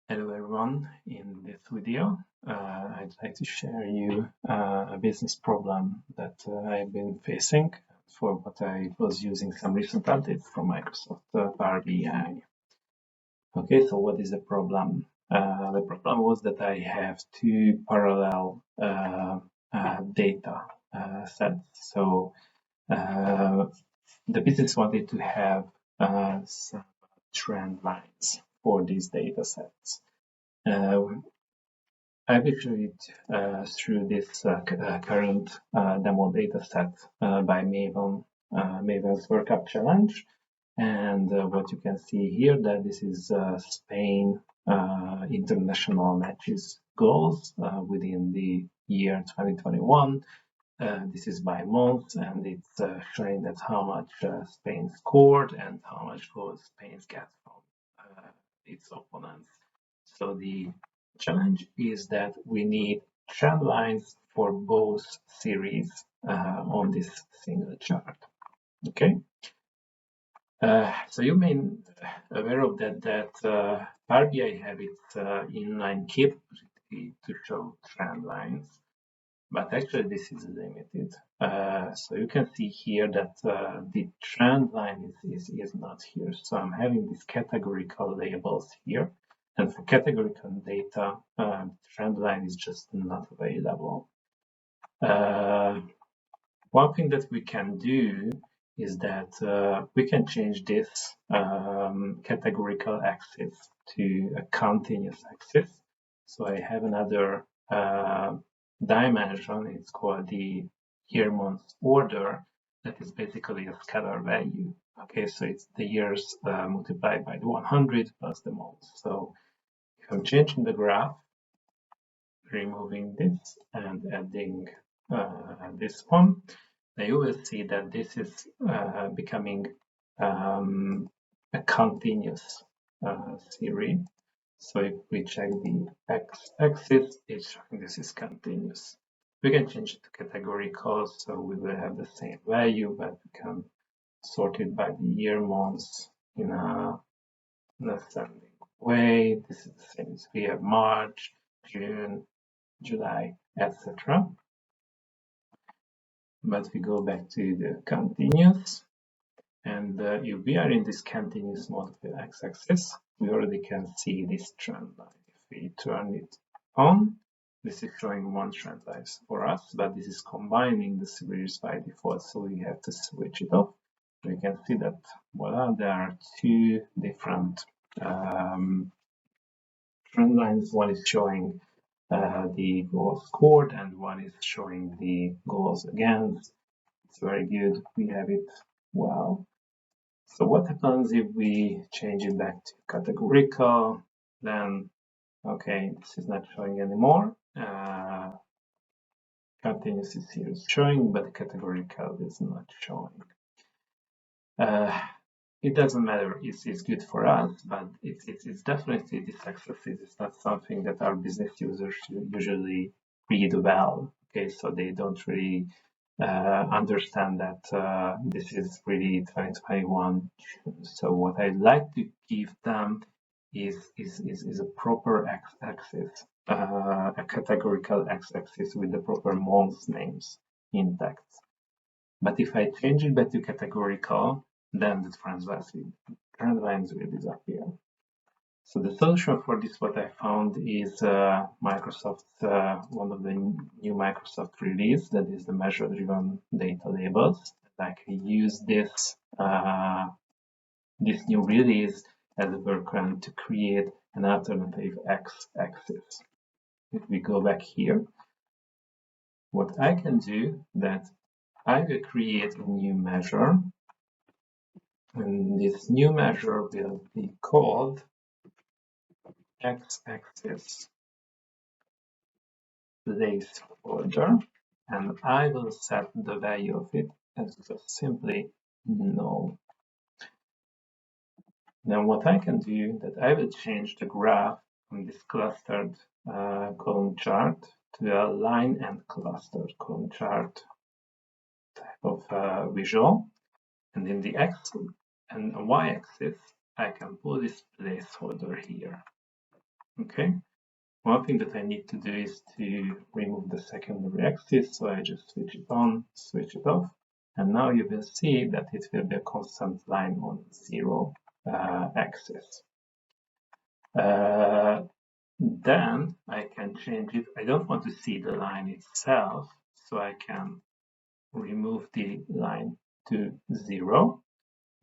Hello everyone, in this video I'd like to share you a business problem that I've been facing for what I was using some recent updates from Microsoft Power BI. Okay, so what is the problem? The problem was that I have two parallel data sets. So the business wanted to have some trend lines for these data sets. I will show it through this current demo data set by Maven's Workup Challenge. And what you can see here that this is Spain international matches goals within the year 2021. This is by month, and it's showing that how much Spain scored and how much goals Spain got from its opponents. So the challenge is that we need trend lines for both series on this single chart. Okay. So you may be aware of that Power BI have its inline capability to show trend lines, but actually this is limited. So you can see here that the trend line is not here. So I'm having these categorical labels here. And for categorical data, trend line is just not available. One thing that we can do is that we can change this categorical axis to a continuous axis. So I have another dimension, it's called the year-month order, that is basically a scalar value. Okay, so it's the years multiplied by the 100 plus the months. So if I'm changing the graph, removing this and adding this one, now you will see that this is becoming a continuous series. So if we check the x-axis, it's showing this is continuous. We can change it to categorical, so we will have the same value, but we can sort it by the year months in an ascending way. This is the same as we have March, June, July, etc. But we go back to the continuous, and if we are in this continuous mode of the x-axis, we already can see this trend line. If we turn it on, this is showing one trend line for us, but this is combining the series by default, so we have to switch it off. We can see that, voila, there are two different trend lines. One is showing the goals scored, and one is showing the goals against. It's very good. We have it well. So what happens if we change it back to categorical? Then, okay, this is not showing anymore. Continuous is here showing, but categorical is not showing. It doesn't matter, it's good for us, but it's definitely this axis is not something that our business users usually read well. Okay, so they don't really understand that this is really 2021. So what I'd like to give them is a proper x-axis, a categorical x-axis with the proper month names intact. But if I change it back to categorical, then the trend lines will disappear. So the solution for this, what I found, is Microsoft, one of the new Microsoft release, that is the measure-driven data labels. I can use this this new release as a workaround to create an alternative x-axis. If we go back here, what I can do that I will create a new measure, and this new measure will be called x-axis placeholder, and I will set the value of it as just simply null. Now what I can do that I will change the graph from this clustered column chart to a line and clustered column chart type of visual, and in the x and y-axis I can put this placeholder here. Okay. One thing that I need to do is to remove the secondary axis, so I just switch it on, switch it off, and now you will see that it will be a constant line on 0 axis. Then I can change it. I don't want to see the line itself, so I can remove the line to 0.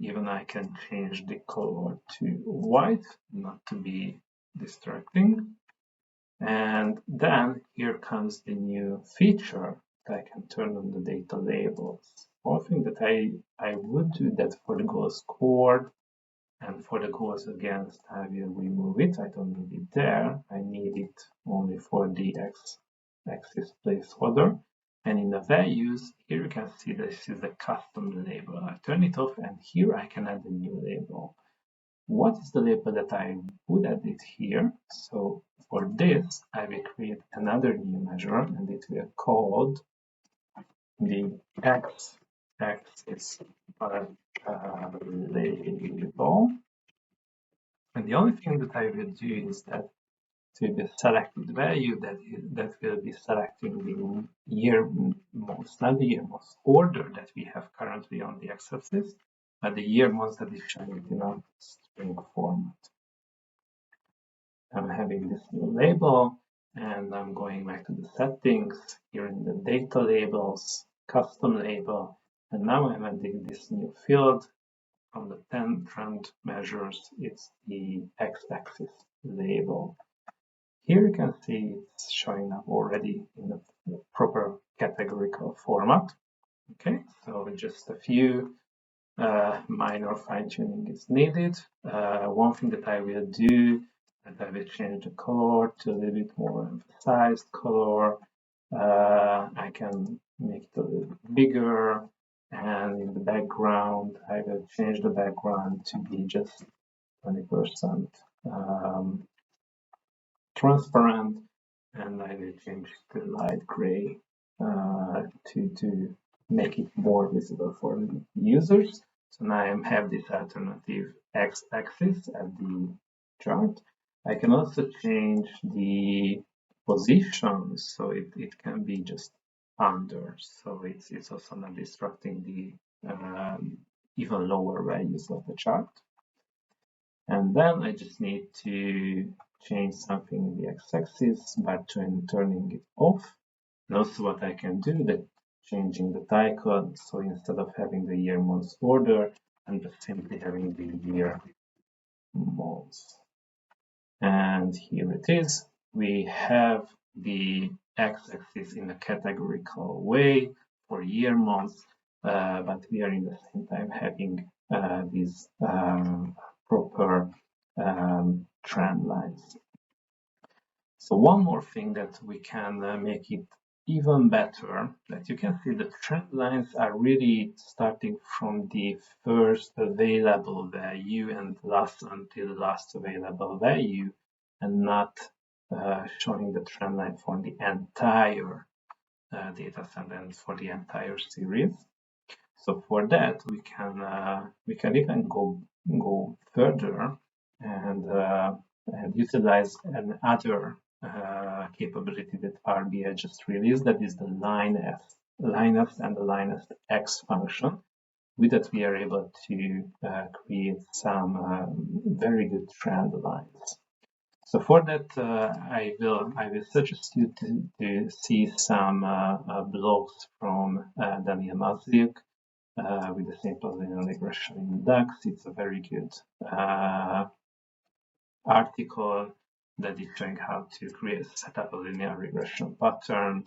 Even I can change the color to white, not to be distracting. And then here comes the new feature that I can turn on the data labels. One thing that I would do that for the goal scored and for the goals against, I will remove it. I don't need it there. I need it only for the x-axis placeholder. And in the values, here you can see this is a custom label. I turn it off, and here I can add a new label. What is the label that I would edit here? So for this, I will create another new measure, and it will be called the x-axis label. And the only thing that I will do is that to the selected value that will be selecting the year months, not the year months order that we have currently on the x-axis, but the year months that is shown in a string format. I'm having this new label, and I'm going back to the settings here in the data labels, custom label, and now I'm adding this new field from the 10 trend measures. It's the x-axis label. Here you can see it's showing up already in the proper categorical format. Okay, so just a few minor fine-tuning is needed. One thing that I will do, and I will change the color to a little bit more emphasized color. I can make it a little bit bigger, and in the background, I will change the background to be just 20% transparent, and I will change it to light gray to make it more visible for the users. So now I have this alternative x-axis at the chart. I can also change the position, so it can be just under, so it's also not distracting the even lower values of the chart. And then I just need to change something in the x-axis by turning it off. And also what I can do that changing the title, so instead of having the year months order, I'm just simply having the year months. And here it is. We have the x-axis in a categorical way for year months, but we are in the same time having these proper trend lines. So one more thing that we can make it even better, that you can see the trend lines are really starting from the first available value and last until the last available value, and not showing the trend line for the entire data set and for the entire series. So for that, we can even go further and utilize another capability that Power BI just released, that is the LinestX and the LinestX function. With that, we are able to create some very good trend lines. So for that, I will suggest you to see some blogs from Daniel Mazyuk with the simple linear regression in DAX. It's a very good article that is showing how to set up a linear regression pattern.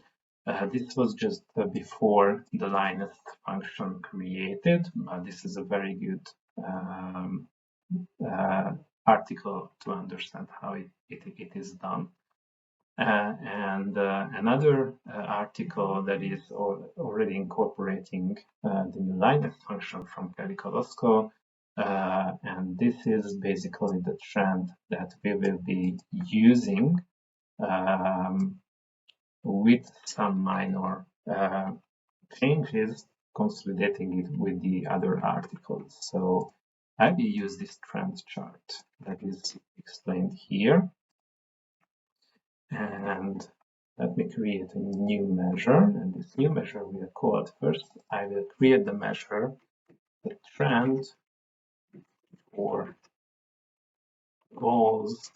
This was just before the Linest function created, but this is a very good article to understand how it is done. And another article that is already incorporating the new Linest function from categorical, and this is basically the trend that we will be using with some minor changes, consolidating it with the other articles. So I will use this trend chart that is explained here. And let me create a new measure, and this new measure will call it first. I will create the measure, the trend for goals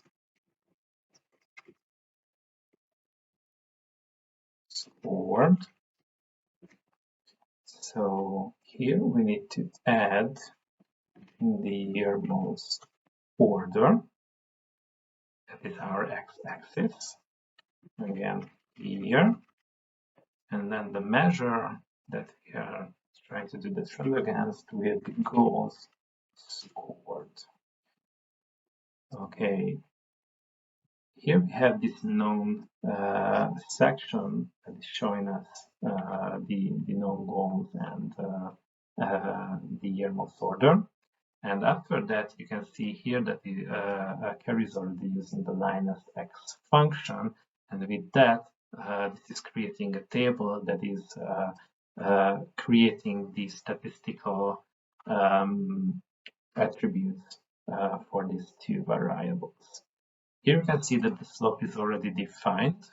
scored. So here we need to add in the year month order. That is our x-axis. Again, year. And then the measure that we are trying to do the trend against will be goals scored. Okay. Here we have this known section that is showing us the known goals and the year month order. And after that, you can see here that the Carrie is already using the LinestX function. And with that, this is creating a table that is creating the statistical attributes for these two variables. Here you can see that the slope is already defined.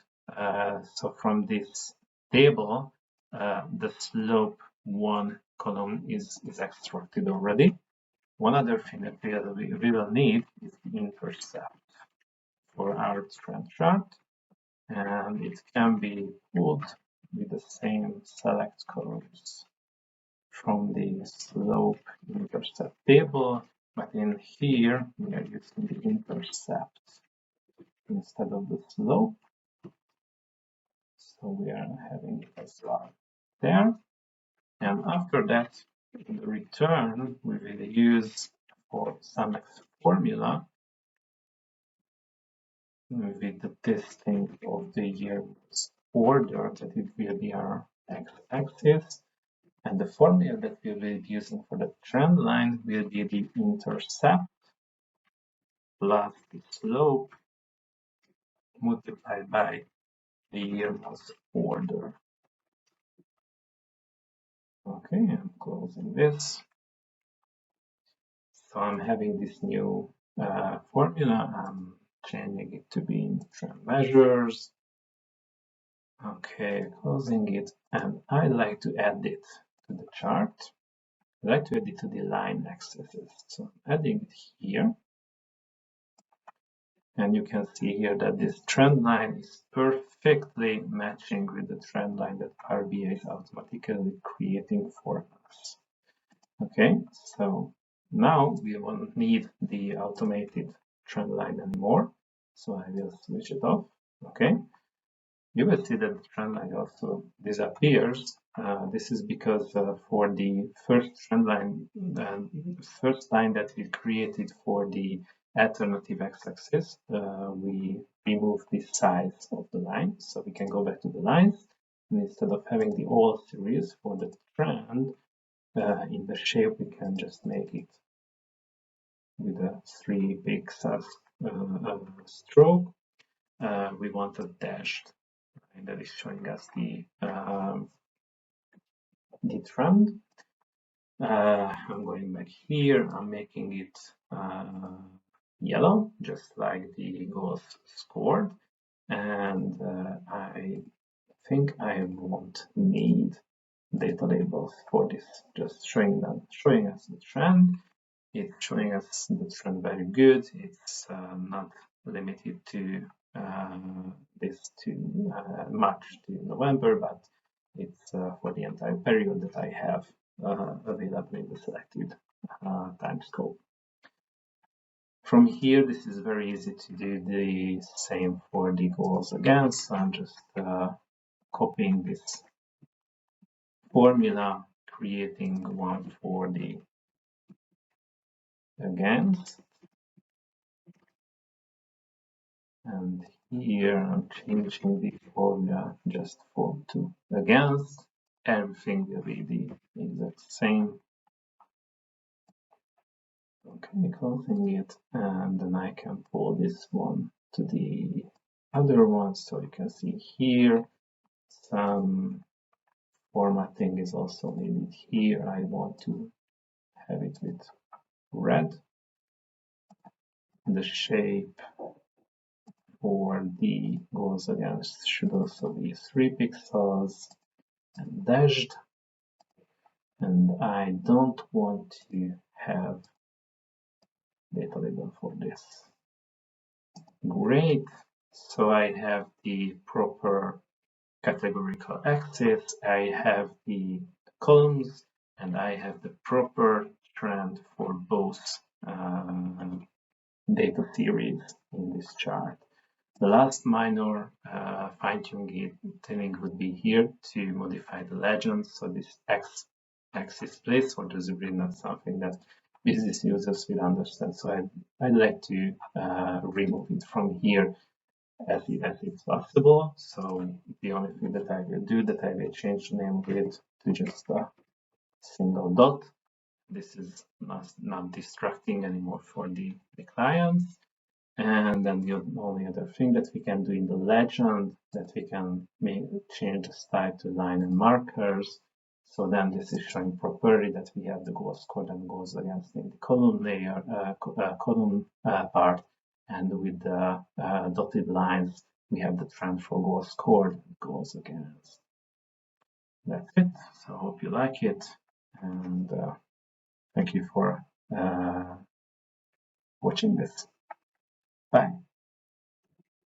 So from this table, the slope one column is extracted already. One other thing that we will need is the intercept for our trend chart, and it can be pulled with the same select colors from the slope intercept table, but in here we are using the intercept instead of the slope, so we are having it as well there. And after that, in the return, we will use for SumX formula with the testing of the year's order, that it will be our x-axis, and the formula that we will be using for the trend line will be the intercept plus the slope multiplied by the year's order. Okay, I'm closing this. So I'm having this new formula. I'm changing it to be in trend measures. Okay, closing it, and I like to add it to the chart. I like to add it to the line axes. So I'm adding it here. And you can see here that this trend line is perfectly matching with the trend line that RBA is automatically creating for us. Okay, so now we won't need the automated trend line anymore. So I will switch it off. Okay, you will see that the trend line also disappears. This is because for the first trend line, the first line that we created for the alternative x-axis, we remove the size of the line. So we can go back to the lines, and instead of having the all series for the trend in the shape, we can just make it with a 3 pixels stroke. We want a dashed line that is showing us the trend. I'm going back here. I'm making it yellow, just like the goals scored, and I think I won't need data labels for this. Just showing us the trend. It's showing us the trend very good. It's not limited to this to March to November, but it's for the entire period that I have available in the selected time scope. From here, this is very easy to do the same for the goals again. So I'm just copying this formula, creating one for the against, and here I'm changing the formula just for to against. Everything will be the exact same. Okay, closing it, and then I can pull this one to the other one. So you can see here some formatting is also needed here. I want to have it with red. The shape for the goes against should also be 3 pixels and dashed. And I don't want to have data label for this. Great. So I have the proper categorical axis, I have the columns, and I have the proper trend for both data series in this chart. The last minor fine-tuning would be here to modify the legend. So this x-axis placeholder is really not something that business users will understand. So I'd like to remove it from here as it's possible. So the only thing that I will do that I will change the name of it to just a single dot. This is not distracting anymore for the clients. And then the only other thing that we can do in the legend that we can change the style to line and markers. So then this is showing properly that we have the goal score that goes against in the column layer, column part, and with the dotted lines, we have the trend for goal scored that goes against. That's it. So I hope you like it, and thank you for watching this. Bye.